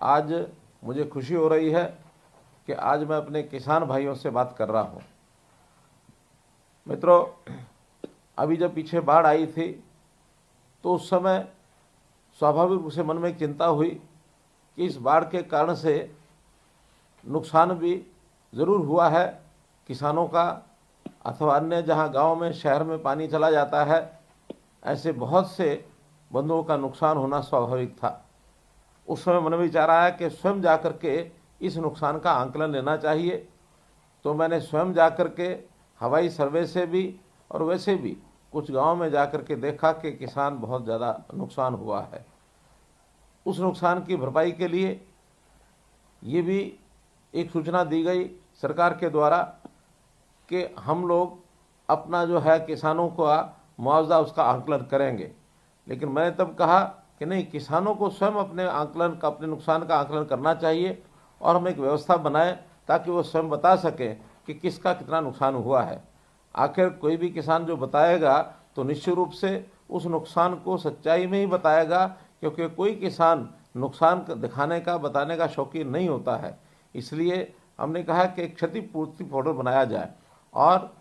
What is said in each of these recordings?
आज मुझे खुशी हो रही है कि आज मैं अपने किसान भाइयों से बात कर रहा हूँ। मित्रों, अभी जब पीछे बाढ़ आई थी तो उस समय स्वाभाविक रूप से मन में एक चिंता हुई कि इस बाढ़ के कारण से नुकसान भी ज़रूर हुआ है किसानों का, अथवा अन्य जहाँ गांव में शहर में पानी चला जाता है, ऐसे बहुत से बंधुओं का नुकसान होना स्वाभाविक था। उस समय मन में विचार आया कि स्वयं जाकर के इस नुकसान का आंकलन लेना चाहिए। तो मैंने स्वयं जाकर के हवाई सर्वे से भी और वैसे भी कुछ गांव में जाकर के देखा कि किसान बहुत ज़्यादा नुकसान हुआ है। उस नुकसान की भरपाई के लिए ये भी एक सूचना दी गई सरकार के द्वारा कि हम लोग अपना जो है किसानों का मुआवजा उसका आंकलन करेंगे। लेकिन मैंने तब कहा कि नहीं, किसानों को स्वयं अपने नुकसान का आंकलन करना चाहिए और हम एक व्यवस्था बनाएं ताकि वो स्वयं बता सकें कि किसका कितना नुकसान हुआ है। आखिर कोई भी किसान जो बताएगा तो निश्चित रूप से उस नुकसान को सच्चाई में ही बताएगा, क्योंकि कोई किसान नुकसान दिखाने का बताने का शौकीन नहीं होता है। इसलिए हमने कहा कि एक क्षतिपूर्ति पोर्टल बनाया जाए और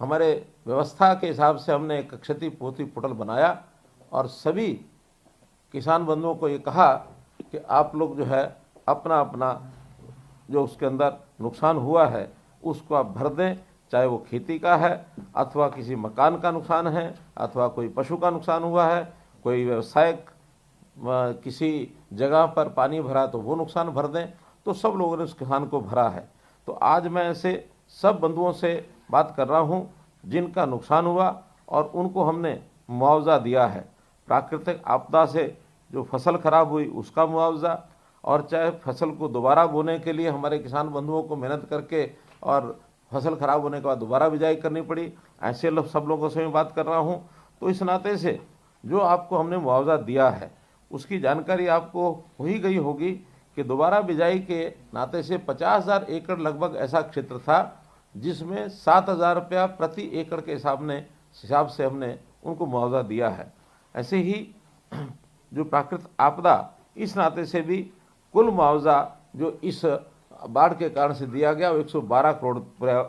हमारे व्यवस्था के हिसाब से हमने एक क्षतिपूर्ति पोर्टल बनाया और सभी किसान बंधुओं को ये कहा कि आप लोग जो है अपना अपना जो उसके अंदर नुकसान हुआ है उसको आप भर दें, चाहे वो खेती का है अथवा किसी मकान का नुकसान है अथवा कोई पशु का नुकसान हुआ है, कोई व्यवसायिक किसी जगह पर पानी भरा तो वो नुकसान भर दें। तो सब लोगों ने उस किसान को भरा है। तो आज मैं ऐसे सब बंधुओं से बात कर रहा हूँ जिनका नुकसान हुआ और उनको हमने मुआवजा दिया है। प्राकृतिक आपदा से जो फसल खराब हुई उसका मुआवजा, और चाहे फसल को दोबारा बोने के लिए हमारे किसान बंधुओं को मेहनत करके और फसल खराब होने के बाद दोबारा बिजाई करनी पड़ी, ऐसे सब लोगों से मैं बात कर रहा हूँ। तो इस नाते से जो आपको हमने मुआवजा दिया है उसकी जानकारी आपको हो ही गई होगी कि दोबारा बिजाई के नाते से 50,000 एकड़ लगभग ऐसा क्षेत्र था जिसमें 7,000 रुपया प्रति एकड़ के हिसाब से हमने उनको मुआवजा दिया है। ऐसे ही जो प्राकृतिक आपदा, इस नाते से भी कुल मुआवजा जो इस बाढ़ के कारण से दिया गया वो 112 करोड़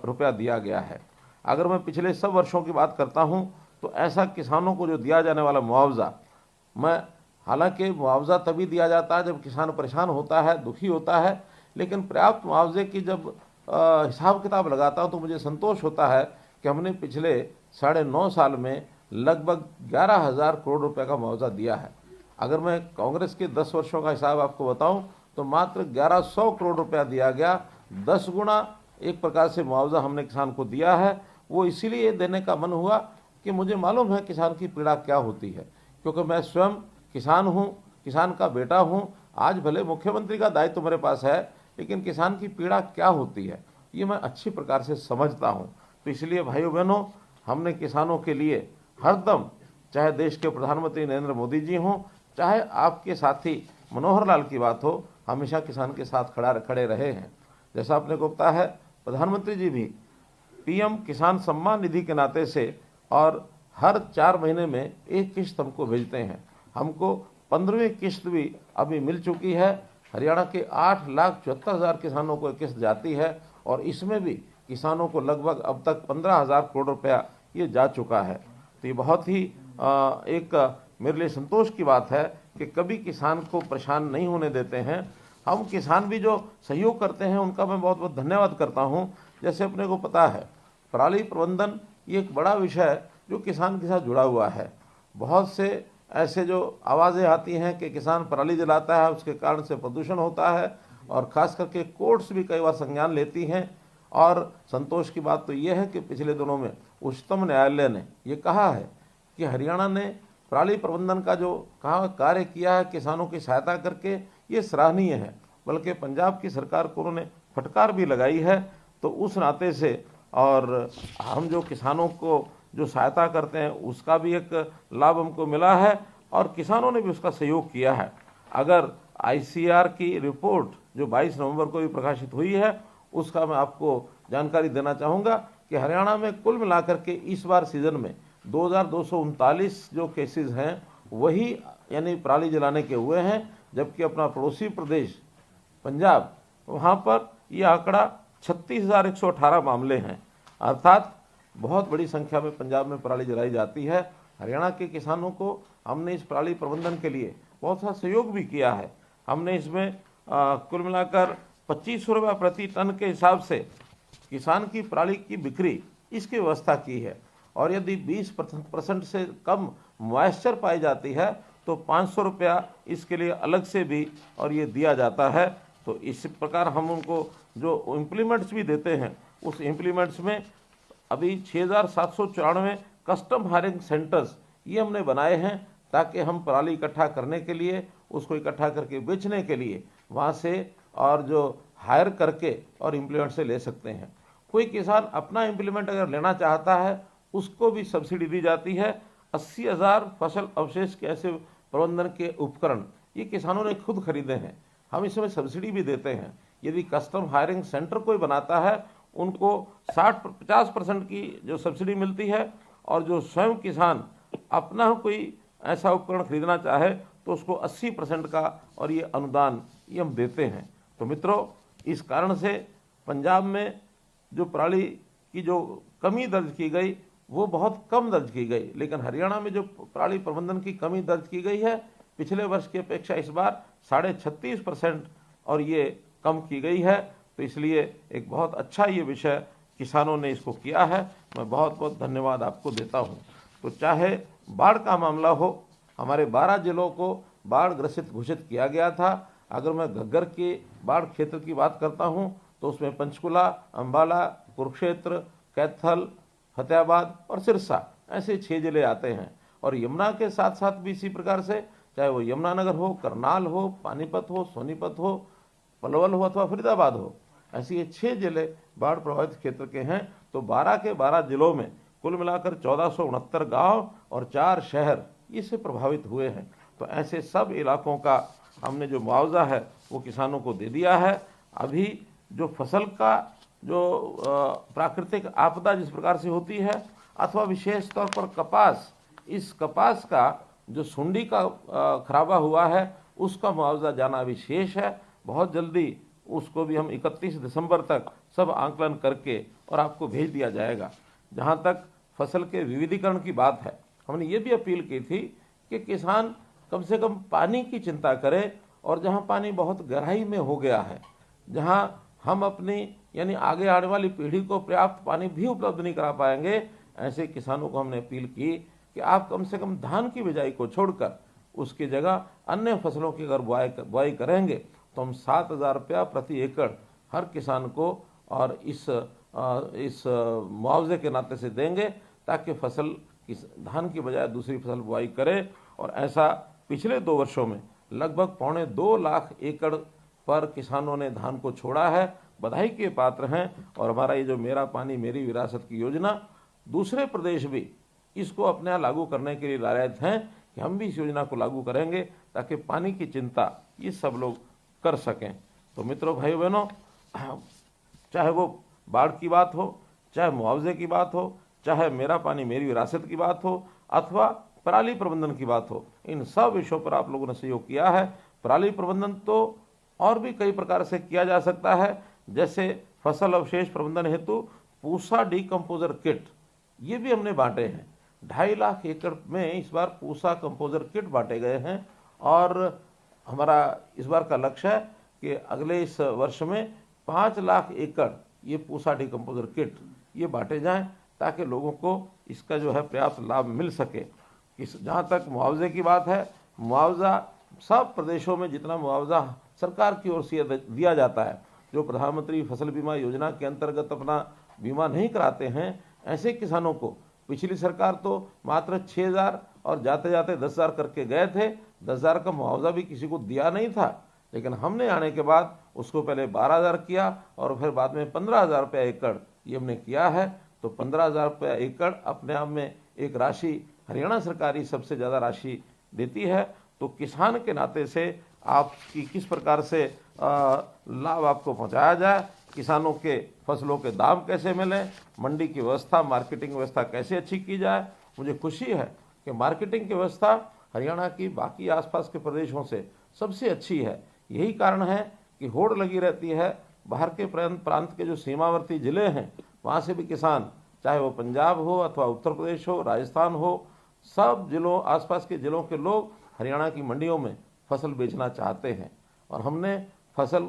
रुपया दिया गया है। अगर मैं पिछले सब वर्षों की बात करता हूं तो ऐसा किसानों को जो दिया जाने वाला मुआवजा, हालांकि मुआवजा तभी दिया जाता है जब किसान परेशान होता है, दुखी होता है, लेकिन पर्याप्त मुआवजे की जब हिसाब किताब लगाता हूं तो मुझे संतोष होता है कि हमने पिछले 9.5 साल में लगभग 11,000 करोड़ रुपए का मुआवजा दिया है। अगर मैं कांग्रेस के 10 वर्षों का हिसाब आपको बताऊं तो मात्र 1100 करोड़ रुपया दिया गया। 10 गुना एक प्रकार से मुआवजा हमने किसान को दिया है। वो इसीलिए देने का मन हुआ कि मुझे मालूम है किसान की पीड़ा क्या होती है, क्योंकि मैं स्वयं किसान हूँ, किसान का बेटा हूँ। आज भले मुख्यमंत्री का दायित्व तो मेरे पास है, लेकिन किसान की पीड़ा क्या होती है ये मैं अच्छी प्रकार से समझता हूँ। तो इसलिए भाइयों बहनों, हमने किसानों के लिए हरदम, चाहे देश के प्रधानमंत्री नरेंद्र मोदी जी हों, चाहे आपके साथी मनोहर लाल की बात हो, हमेशा किसान के साथ खड़े रहे हैं। जैसा आपने को पता है, प्रधानमंत्री जी भी पीएम किसान सम्मान निधि के नाते से और हर 4 महीने में एक किस्त हमको भेजते हैं। हमको 15वीं किस्त भी अभी मिल चुकी है। हरियाणा के 8,74,000 किसानों को किस्त जाती है और इसमें भी किसानों को लगभग अब तक 15,000 करोड़ रुपया ये जा चुका है। तो ये बहुत ही एक मेरे लिए संतोष की बात है कि कभी किसान को परेशान नहीं होने देते हैं। हम किसान भी जो सहयोग करते हैं उनका मैं बहुत बहुत धन्यवाद करता हूं। जैसे अपने को पता है, पराली प्रबंधन ये एक बड़ा विषय है जो किसान के साथ जुड़ा हुआ है। बहुत से ऐसे जो आवाज़ें आती हैं कि किसान पराली जलाता है, उसके कारण से प्रदूषण होता है, और ख़ास करके कोर्ट्स भी कई बार संज्ञान लेती हैं। और संतोष की बात तो ये है कि पिछले दिनों में उच्चतम न्यायालय ने ये कहा है कि हरियाणा ने पराली प्रबंधन का जो कार्य किया है किसानों की सहायता करके, ये सराहनीय है। बल्कि पंजाब की सरकार को उन्होंने फटकार भी लगाई है। तो उस नाते से और हम जो किसानों को जो सहायता करते हैं उसका भी एक लाभ हमको मिला है और किसानों ने भी उसका सहयोग किया है। अगर आईसीआर की रिपोर्ट जो 22 नवंबर को भी प्रकाशित हुई है उसका मैं आपको जानकारी देना चाहूँगा कि हरियाणा में कुल मिलाकर के इस बार सीजन में 2239 जो केसेस हैं वही यानी पराली जलाने के हुए हैं, जबकि अपना पड़ोसी प्रदेश पंजाब, वहाँ पर यह आंकड़ा 36,118 मामले हैं। अर्थात बहुत बड़ी संख्या में पंजाब में पराली जलाई जाती है। हरियाणा के किसानों को हमने इस पराली प्रबंधन के लिए बहुत सा सहयोग भी किया है। हमने इसमें कुल मिलाकर 2500 रुपये प्रति टन के हिसाब से किसान की पराली की बिक्री इसकी व्यवस्था की है। और यदि 20% से कम मॉइस्चर पाई जाती है तो 500 रुपया इसके लिए अलग से भी और ये दिया जाता है। तो इस प्रकार हम उनको जो इम्प्लीमेंट्स भी देते हैं, उस इम्प्लीमेंट्स में अभी 6,794 कस्टम हायरिंग सेंटर्स ये हमने बनाए हैं, ताकि हम पराली इकट्ठा करने के लिए, उसको इकट्ठा करके बेचने के लिए वहाँ से और जो हायर करके और इम्प्लीमेंट से ले सकते हैं। कोई किसान अपना इम्प्लीमेंट अगर लेना चाहता है उसको भी सब्सिडी दी जाती है। 80,000 फसल अवशेष के ऐसे प्रबंधन के उपकरण ये किसानों ने खुद खरीदे हैं, हम इसमें सब्सिडी भी देते हैं। यदि कस्टम हायरिंग सेंटर कोई बनाता है उनको 50% की जो सब्सिडी मिलती है, और जो स्वयं किसान अपना कोई ऐसा उपकरण खरीदना चाहे तो उसको 80% का और ये अनुदान ये हम देते हैं। तो मित्रों, इस कारण से पंजाब में जो पराली की जो कमी दर्ज की गई वो बहुत कम दर्ज की गई, लेकिन हरियाणा में जो पराली प्रबंधन की कमी दर्ज की गई है पिछले वर्ष की अपेक्षा इस बार 36.5% और ये कम की गई है। तो इसलिए एक बहुत अच्छा ये विषय किसानों ने इसको किया है। मैं बहुत बहुत धन्यवाद आपको देता हूँ। तो चाहे बाढ़ का मामला हो, हमारे 12 जिलों को बाढ़ ग्रसित घोषित किया गया था। अगर मैं घग्गर के बाढ़ क्षेत्र की बात करता हूँ तो उसमें पंचकुला, अम्बाला, कुरुक्षेत्र, कैथल, फतेहाबाद और सिरसा ऐसे 6 जिले आते हैं। और यमुना के साथ साथ भी इसी प्रकार से, चाहे वो यमुनानगर हो, करनाल हो, पानीपत हो, सोनीपत हो, पलवल हो अथवा फरीदाबाद हो, ऐसे ये 6 जिले बाढ़ प्रभावित क्षेत्र के हैं। तो 12 के 12 जिलों में कुल मिलाकर 1469 गांव और 4 शहर इससे प्रभावित हुए हैं। तो ऐसे सब इलाकों का हमने जो मुआवजा है वो किसानों को दे दिया है। अभी जो फसल का जो प्राकृतिक आपदा जिस प्रकार से होती है, अथवा विशेष तौर पर कपास, इस कपास का जो सुंडी का खराबा हुआ है उसका मुआवजा जाना अभी शेष है। बहुत जल्दी उसको भी हम 31 दिसंबर तक सब आंकलन करके और आपको भेज दिया जाएगा। जहाँ तक फसल के विविधीकरण की बात है, हमने ये भी अपील की थी कि किसान कम से कम पानी की चिंता करे, और जहाँ पानी बहुत गहराई में हो गया है, जहाँ हम अपनी यानी आगे आने वाली पीढ़ी को पर्याप्त पानी भी उपलब्ध नहीं करा पाएंगे, ऐसे किसानों को हमने अपील की कि आप कम से कम धान की बिजाई को छोड़कर उसकी जगह अन्य फसलों की अगर बुआई करेंगे तो हम 7,000 रुपया प्रति एकड़ हर किसान को और इस मुआवजे के नाते से देंगे, ताकि फसल धान की बजाय दूसरी फसल बुआई करे। और ऐसा पिछले 2 वर्षों में लगभग 2.25 लाख एकड़ पर किसानों ने धान को छोड़ा है। बधाई के पात्र हैं। और हमारा ये जो मेरा पानी मेरी विरासत की योजना, दूसरे प्रदेश भी इसको अपने यहाँ लागू करने के लिए लायक हैं कि हम भी इस योजना को लागू करेंगे, ताकि पानी की चिंता ये सब लोग कर सकें। तो मित्रों, भाई बहनों, चाहे वो बाढ़ की बात हो, चाहे मुआवजे की बात हो, चाहे मेरा पानी मेरी विरासत की बात हो, अथवा पराली प्रबंधन की बात हो, इन सब विषयों पर आप लोगों ने सहयोग किया है। पराली प्रबंधन तो और भी कई प्रकार से किया जा सकता है, जैसे फसल अवशेष प्रबंधन हेतु पूसा डिकम्पोजर किट ये भी हमने बांटे हैं। 2.5 लाख एकड़ में इस बार पूसा कंपोजर किट बांटे गए हैं। और हमारा इस बार का लक्ष्य है कि अगले इस वर्ष में 5 लाख एकड़ ये पूसा डिकम्पोजर किट ये बांटे जाएं, ताकि लोगों को इसका जो है पर्याप्त लाभ मिल सके। जहाँ तक मुआवजे की बात है, मुआवजा सब प्रदेशों में जितना मुआवजा सरकार की ओर से दिया जाता है, जो प्रधानमंत्री फसल बीमा योजना के अंतर्गत अपना बीमा नहीं कराते हैं, ऐसे किसानों को पिछली सरकार तो मात्र 6,000 और जाते जाते 10,000 करके गए थे। 10,000 का मुआवजा भी किसी को दिया नहीं था, लेकिन हमने आने के बाद उसको पहले 12,000 किया और फिर बाद में 15,000 रुपया एकड़ ये हमने किया है। तो 15,000 रुपया एकड़ अपने आप में एक राशि हरियाणा सरकार ही सबसे ज़्यादा राशि देती है। तो किसान के नाते से आपकी किस प्रकार से लाभ आपको पहुंचाया जाए, किसानों के फसलों के दाम कैसे मिलें, मंडी की व्यवस्था, मार्केटिंग व्यवस्था कैसे अच्छी की जाए। मुझे खुशी है कि मार्केटिंग की व्यवस्था हरियाणा की बाकी आसपास के प्रदेशों से सबसे अच्छी है। यही कारण है कि होड़ लगी रहती है। बाहर के प्रांत के जो सीमावर्ती ज़िले हैं वहाँ से भी किसान, चाहे वो पंजाब हो अथवा उत्तर प्रदेश हो, राजस्थान हो, सब जिलों, आसपास के ज़िलों के लोग हरियाणा की मंडियों में फसल बेचना चाहते हैं। और हमने फसल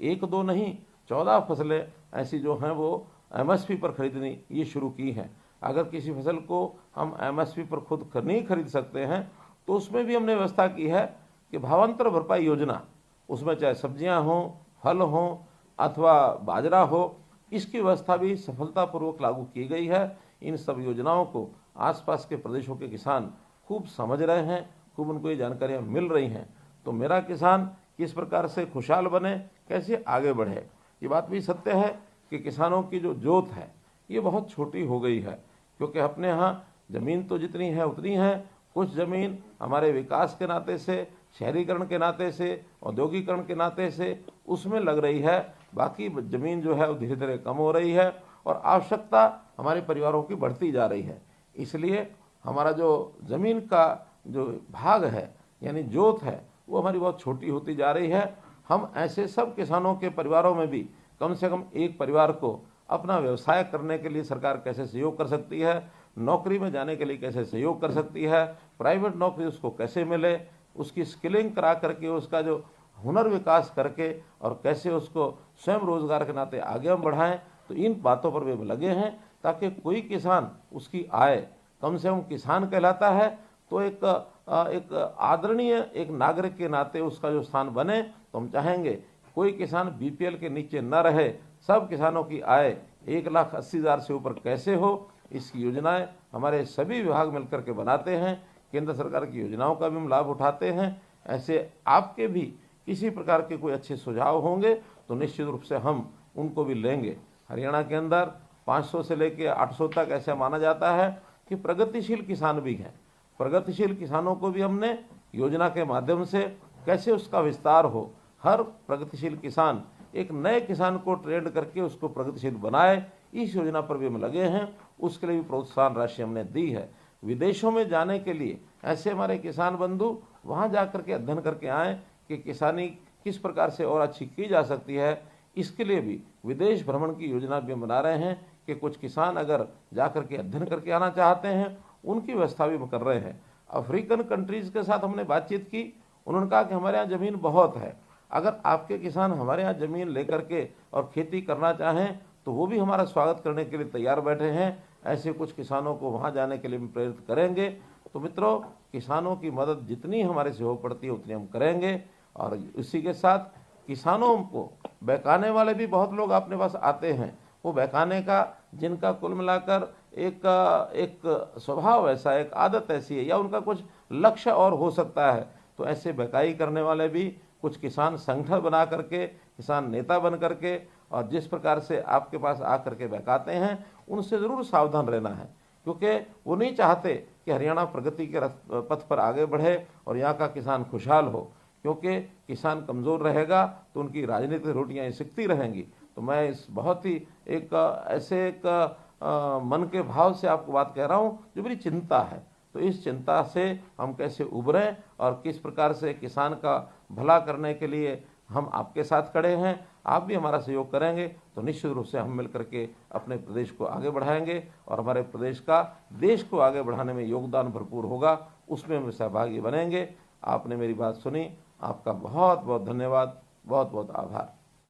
1-2 नहीं 14 फसलें ऐसी जो हैं वो एमएसपी पर खरीदनी ये शुरू की हैं। अगर किसी फसल को हम एमएसपी पर खुद नहीं खरीद सकते हैं तो उसमें भी हमने व्यवस्था की है कि भावांतर भरपाई योजना, उसमें चाहे सब्जियां हों, फल हों अथवा बाजरा हो, इसकी व्यवस्था भी सफलतापूर्वक लागू की गई है। इन सब योजनाओं को आसपास के प्रदेशों के किसान खूब समझ रहे हैं, खूब उनको ये जानकारियाँ मिल रही हैं। तो मेरा किसान किस प्रकार से खुशहाल बने, कैसे आगे बढ़े, ये बात भी सत्य है कि किसानों की जो जोत है ये बहुत छोटी हो गई है। क्योंकि अपने यहाँ ज़मीन तो जितनी है उतनी है, कुछ ज़मीन हमारे विकास के नाते से, शहरीकरण के नाते से, औद्योगिकरण के नाते से उसमें लग रही है। बाकी ज़मीन जो है वो धीरे धीरे कम हो रही है और आवश्यकता हमारे परिवारों की बढ़ती जा रही है। इसलिए हमारा जो ज़मीन का जो भाग है यानी जोत है वो हमारी बहुत छोटी होती जा रही है। हम ऐसे सब किसानों के परिवारों में भी कम से कम एक परिवार को अपना व्यवसाय करने के लिए सरकार कैसे सहयोग कर सकती है, नौकरी में जाने के लिए कैसे सहयोग कर सकती है, प्राइवेट नौकरी उसको कैसे मिले, उसकी स्किलिंग करा करके उसका जो हुनर विकास करके और कैसे उसको स्वयं रोजगार के नाते आगे हम बढ़ाएं, तो इन बातों पर वे लगे हैं ताकि कोई किसान उसकी आय कम से कम किसान कहलाता है तो एक आदरणीय एक नागरिक के नाते उसका जो स्थान बने। तो हम चाहेंगे कोई किसान बीपीएल के नीचे न रहे, सब किसानों की आय 1,80,000 से ऊपर कैसे हो, इसकी योजनाएं हमारे सभी विभाग मिलकर के बनाते हैं। केंद्र सरकार की योजनाओं का भी हम लाभ उठाते हैं। ऐसे आपके भी किसी प्रकार के कोई अच्छे सुझाव होंगे तो निश्चित रूप से हम उनको भी लेंगे। हरियाणा के अंदर 500 से लेकर 800 तक ऐसा माना जाता है कि प्रगतिशील किसान भी हैं। प्रगतिशील किसानों को भी हमने योजना के माध्यम से कैसे उसका विस्तार हो, हर प्रगतिशील किसान एक नए किसान को ट्रेंड करके उसको प्रगतिशील बनाए, इस योजना पर भी हम लगे हैं। उसके लिए भी प्रोत्साहन राशि हमने दी है। विदेशों में जाने के लिए ऐसे हमारे किसान बंधु वहाँ जा करके अध्ययन करके आएँ कि किसानी किस प्रकार से और अच्छी की जा सकती है। इसके लिए भी विदेश भ्रमण की योजना भी हम बना रहे हैं कि कुछ किसान अगर जा करके अध्ययन करके आना चाहते हैं उनकी व्यवस्था भी हम कर रहे हैं। अफ्रीकन कंट्रीज़ के साथ हमने बातचीत की, उन्होंने कहा कि हमारे यहाँ ज़मीन बहुत है, अगर आपके किसान हमारे यहाँ ज़मीन लेकर के और खेती करना चाहें तो वो भी हमारा स्वागत करने के लिए तैयार बैठे हैं। ऐसे कुछ किसानों को वहाँ जाने के लिए हम प्रेरित करेंगे। तो मित्रों, किसानों की मदद जितनी हमारे से हो पड़ती है उतनी हम करेंगे। और इसी के साथ किसानों को बहकाने वाले भी बहुत लोग अपने पास आते हैं, वो बहकाने का जिनका कुल मिलाकर एक स्वभाव ऐसा, एक आदत ऐसी है या उनका कुछ लक्ष्य और हो सकता है, तो ऐसे बहकाई करने वाले भी कुछ किसान संगठन बना करके, किसान नेता बन करके और जिस प्रकार से आपके पास आकर के बहकाते हैं उनसे ज़रूर सावधान रहना है। क्योंकि वो नहीं चाहते कि हरियाणा प्रगति के पथ पर आगे बढ़े और यहाँ का किसान खुशहाल हो। क्योंकि किसान कमज़ोर रहेगा तो उनकी राजनीतिक रोटियाँ सिकती रहेंगी। तो मैं इस बहुत ही एक ऐसे एक मन के भाव से आपको बात कह रहा हूँ जो मेरी चिंता है। तो इस चिंता से हम कैसे उभरें और किस प्रकार से किसान का भला करने के लिए हम आपके साथ खड़े हैं, आप भी हमारा सहयोग करेंगे तो निश्चित रूप से हम मिलकर के अपने प्रदेश को आगे बढ़ाएंगे और हमारे प्रदेश का देश को आगे बढ़ाने में योगदान भरपूर होगा, उसमें हम सहभागी बनेंगे। आपने मेरी बात सुनी, आपका बहुत बहुत धन्यवाद, बहुत बहुत आभार।